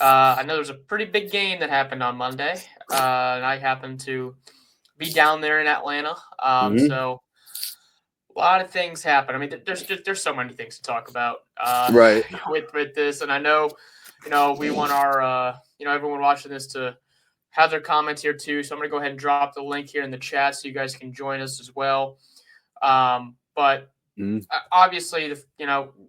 I know there's a pretty big game that happened on Monday, and I happened to be down there in Atlanta. Hmm. So a lot of things happen. I mean, there's so many things to talk about Right. with this, and I know, we want our everyone watching this to have their comments here too. So I'm gonna go ahead and drop the link here in the chat so you guys can join us as well. But Hmm. obviously,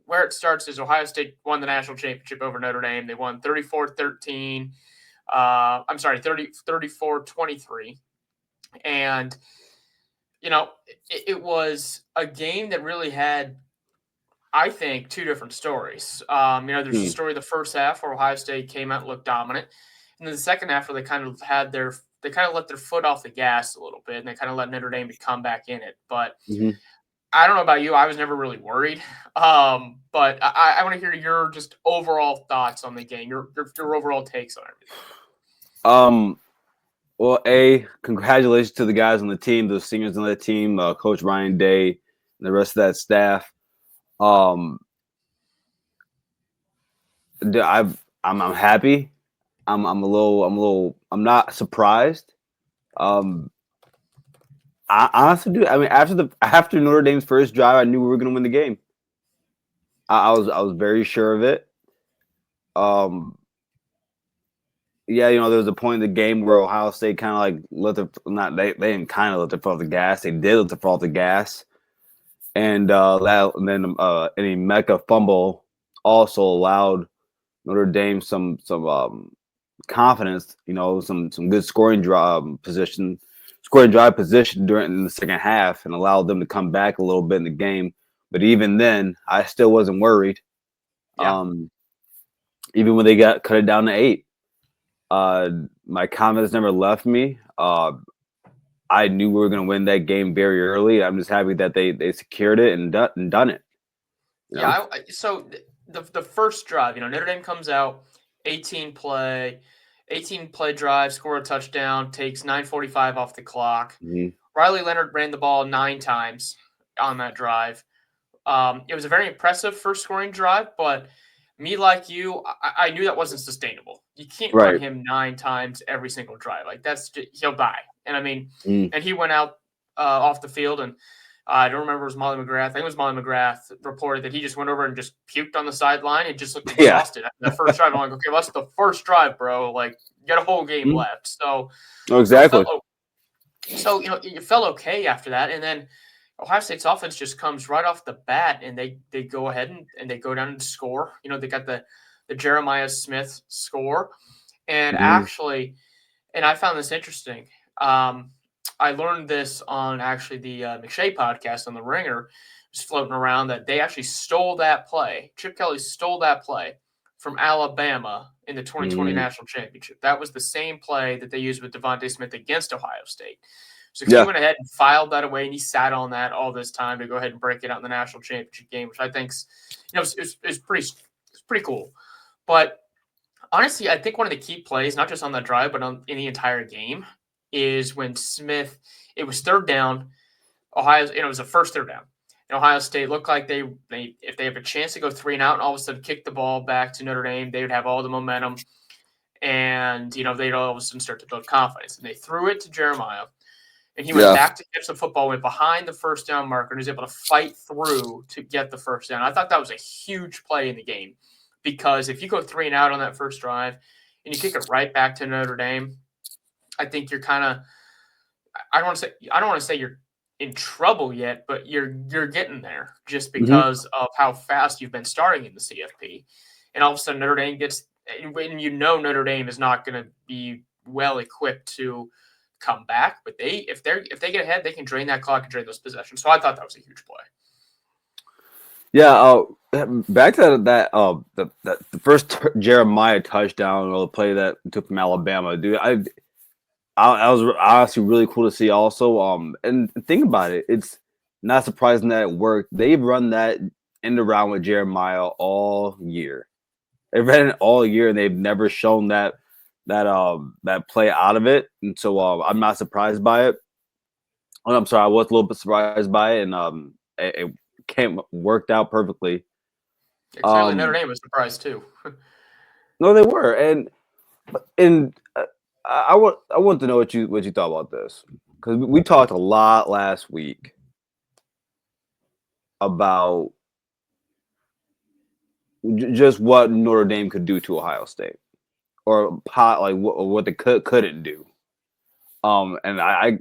where it starts is Ohio State won the national championship over Notre Dame. They won 34-13. I'm sorry, 34-23. And, it was a game that really had, I think, two different stories. There's a story the first half where Ohio State came out and looked dominant. And then the second half where they kind of let their foot off the gas a little bit and they kind of let Notre Dame come back in it. But Hmm. I don't know about you. I was never really worried. But I want to hear your just overall thoughts on the game, your overall takes on everything. Um. Well, congratulations to the guys on the team, the seniors on the team, Coach Ryan Day, and the rest of that staff. Um. I'm happy. I'm not surprised. Um. I honestly do. I mean, after Notre Dame's first drive, I knew we were going to win the game. I was very sure of it. Um. Yeah, there was a point in the game where Ohio State kind of like they didn't kind of let their foot off the gas. They did let their foot off the gas, and then any Mecca fumble also allowed Notre Dame some confidence. Some good scoring drive position during the second half, and allowed them to come back a little bit in the game. But even then, I still wasn't worried. Yeah. Um, even when they got cut it down to 8. My confidence never left me. I knew we were going to win that game very early. I'm just happy that they secured it and done it. You know? Yeah. So the first drive, Notre Dame comes out, 18 play, 18 play drive, score a touchdown, takes 9:45 off the clock. Mhm. Riley Leonard ran the ball 9 times on that drive. It was a very impressive first scoring drive, but me like you, I knew that wasn't sustainable. You can't run Right. him 9 times every single drive. Like he'll die. And I mean, Mm. and he went out off the field, and I don't remember it was Molly McGrath. I think it was Molly McGrath reported that he just went over and just puked on the sideline and just looked Yeah. exhausted after that first drive. I'm like, okay, well, that's the first drive, bro. Like, you got a whole game Mm. left. So, Oh, exactly. you felt okay after that, and then Ohio State's offense just comes right off the bat, and they go ahead and they go down and score. They got the Jeremiah Smith score, and Mhm. actually, and I found this interesting. I learned this on actually the McShay podcast on the Ringer, was floating around that they actually stole that play. Chip Kelly stole that play from Alabama in the 2020 Mhm. national championship. That was the same play that they used with Devontae Smith against Ohio State. So he Yeah. went ahead and filed that away, and he sat on that all this time to go ahead and break it out in the national championship game, which I think's is pretty cool. But honestly, I think one of the key plays, not just on that drive, but in the entire game, is when Smith. It was third down. It was a first third down. And Ohio State looked like they if they have a chance to go 3-and-out and all of a sudden kick the ball back to Notre Dame, they would have all the momentum, and they'd all of a sudden start to build confidence. And they threw it to Jeremiah, and he went Yeah. back to catch the football, went behind the first down marker, and was able to fight through to get the first down. I thought that was a huge play in the game, because if you go 3-and-out on that first drive and you kick it right back to Notre Dame, I think you're kind of I don't want to say you're in trouble yet, but you're getting there just Mhm. because of how fast you've been starting in the CFP, and all of a sudden Notre Dame gets when Notre Dame is not going to be well equipped to come back, but if they get ahead, they can drain that clock and drain those possessions. So I thought that was a huge play. Yeah. Back to the first Jeremiah touchdown, or the play that we took from Alabama, dude. I was honestly really cool to see also. And think about it, it's not surprising that it worked. They've run that end around with Jeremiah all year. They've ran it all year, and they've never shown that play out of it. And so I'm not surprised by it. And I'm sorry, I was a little bit surprised by it, and it worked out perfectly. Yeah, clearly Notre Dame was surprised too. No, they were, and I want to know what you thought about this, because we talked a lot last week about just what Notre Dame could do to Ohio State, or like what they couldn't do. And I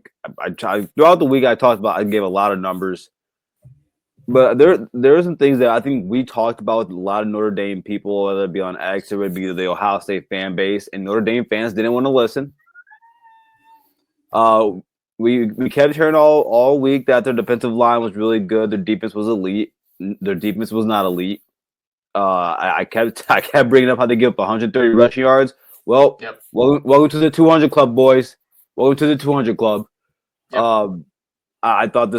tried throughout the week. I gave a lot of numbers, but there are some things that I think we talked about with a lot of Notre Dame people, whether it be on X or it be the Ohio State fan base, and Notre Dame fans didn't want to listen. We kept hearing all week that their defensive line was really good. Their defense was elite. Their defense was not elite. I kept bringing up how they give up 130 rushing yards. Well, Yep. welcome to the 200 club, boys. Welcome to the 200 club. Yep. I thought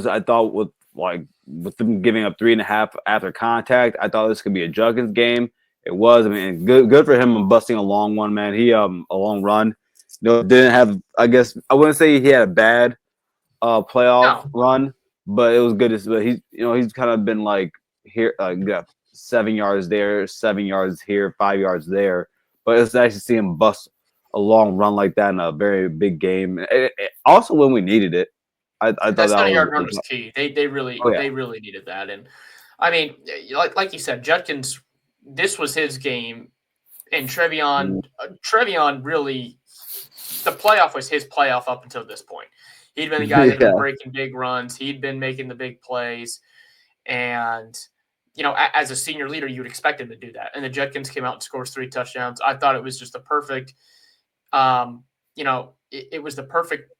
with them giving up 3.5 after contact, I thought this could be a Juggins game. It was. I mean, good for him busting a long one, man. He a long run. Didn't have. I guess I wouldn't say he had a bad playoff run, but it was good. But he's kind of been like here, 7 yards there, 7 yards here, 5 yards there. But it's nice to see him bust a long run like that in a very big game. Also, when we needed it, I thought that was 70-yard run was key. They really needed that. And I mean, like you said, Judkins, this was his game, and Trevion really, the playoff was his playoff up until this point. He'd been the guy that had been breaking big runs. He'd been making the big plays, and as a senior leader, you would expect him to do that. And the Judkins came out and scores 3 touchdowns. I thought it was just a perfect, it was the perfect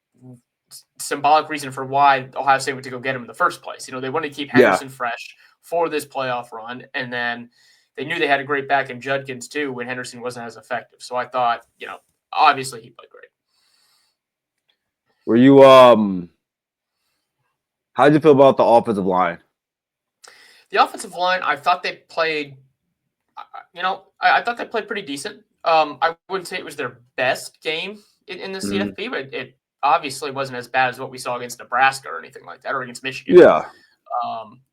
symbolic reason for why Ohio State went to go get him in the first place. They wanted to keep Henderson fresh for this playoff run, and then they knew they had a great back in Judkins too when Henderson wasn't as effective. So I thought, obviously he played great. Were you how did you feel about the offensive line? The offensive line, I thought they played, I thought they played pretty decent. I wouldn't say it was their best game in the CFP, but it obviously wasn't as bad as what we saw against Nebraska or anything like that, or against Michigan. Yeah.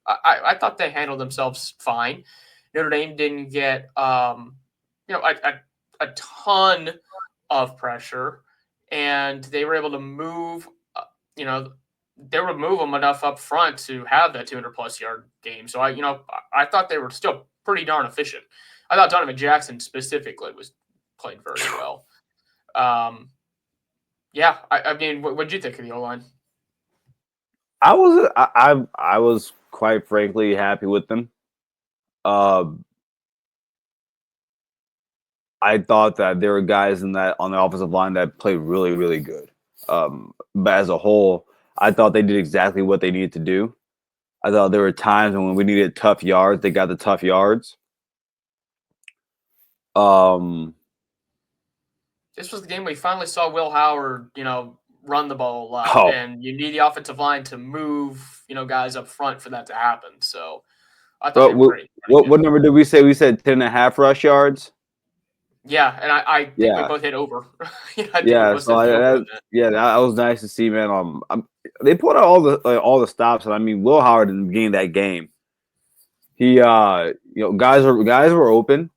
I thought they handled themselves fine. Notre Dame didn't get, a ton of pressure, and they were able to move, they would move them enough up front to have that 200-plus yard game. So I thought they were still pretty darn efficient. I thought Donovan Jackson specifically played very well. I mean, what did you think of the O-line? I was quite frankly happy with them. I thought that there were guys on the offensive line that played really, really good. But as a whole, I thought they did exactly what they needed to do. I thought there were times when we needed tough yards, they got the tough yards. This was the game we finally saw Will Howard, run the ball a lot, and you need the offensive line to move, guys up front for that to happen. So I thought they were great. What number did we say? We said 10.5 rush yards. Yeah, and I think we both hit over. That was nice to see, man. They put out all the stops, and I mean, Will Howard in the beginning of that game, he guys were open.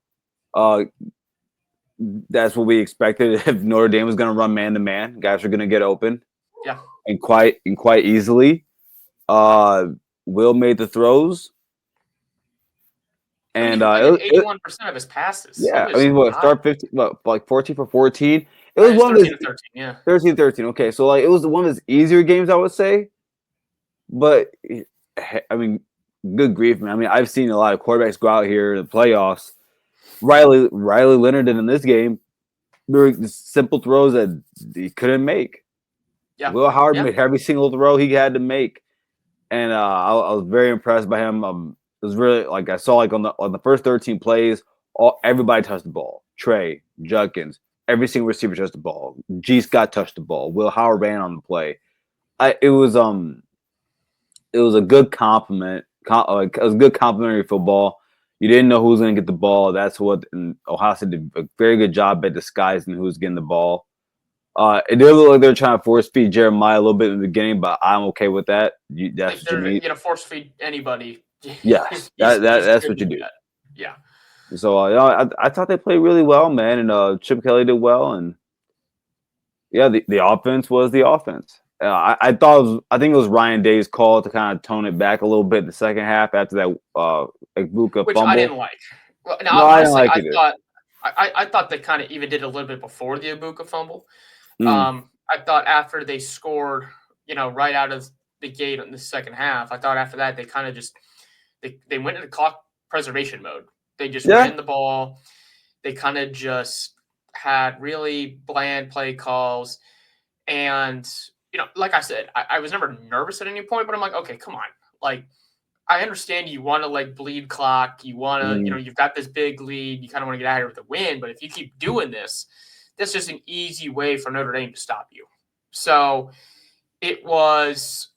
That's what we expected. If Notre Dame was going to run man to man, guys are going to get open. Yeah, and quite easily. Will made the throws. And he 81% of his passes. Yeah, I mean, start 15, like 14 for 14. It was one 13 of 13. Yeah, 13. Okay, so like it was one of his easier games, I would say. But I mean, good grief, man. I mean, I've seen a lot of quarterbacks go out here in the playoffs. Riley Leonard in this game, there were simple throws that he couldn't make. Yeah, Will Howard made every single throw he had to make, and I was very impressed by him. It was really like I saw like on the first 13 plays, everybody touched the ball. Trey, Judkins, every single receiver touched the ball. G. Scott touched the ball. Will Howard ran on the play. It was a good compliment. It was good complimentary football. You didn't know who was going to get the ball. That's what Ohio State did a very good job at disguising who was getting the ball. It did look like they were trying to force feed Jeremiah a little bit in the beginning, but I'm okay with that. That's what you need. Force feed anybody. Yes, that's what you do. Yeah. So I thought they played really well, man, and Chip Kelly did well, and yeah, the offense was the offense. I think it was Ryan Day's call to kind of tone it back a little bit in the second half after that Igbokwe which I didn't fumble. like. Well, now, No, I didn't honestly, like I it. thought I thought they kind of even did a little bit before the Ibuka fumble. Mm, I thought after they scored, right out of the gate in the second half, I thought after that they kind of just they went into clock preservation mode. They just yeah. ran the ball. They kind of just had really bland play calls. And, like I said, I was never nervous at any point, but I'm like, okay, come on. Like, I understand you want to bleed clock. You want to, Mm, you've got this big lead. You kind of want to get out of here with a win. But if you keep doing this, that's just an easy way for Notre Dame to stop you. So it was,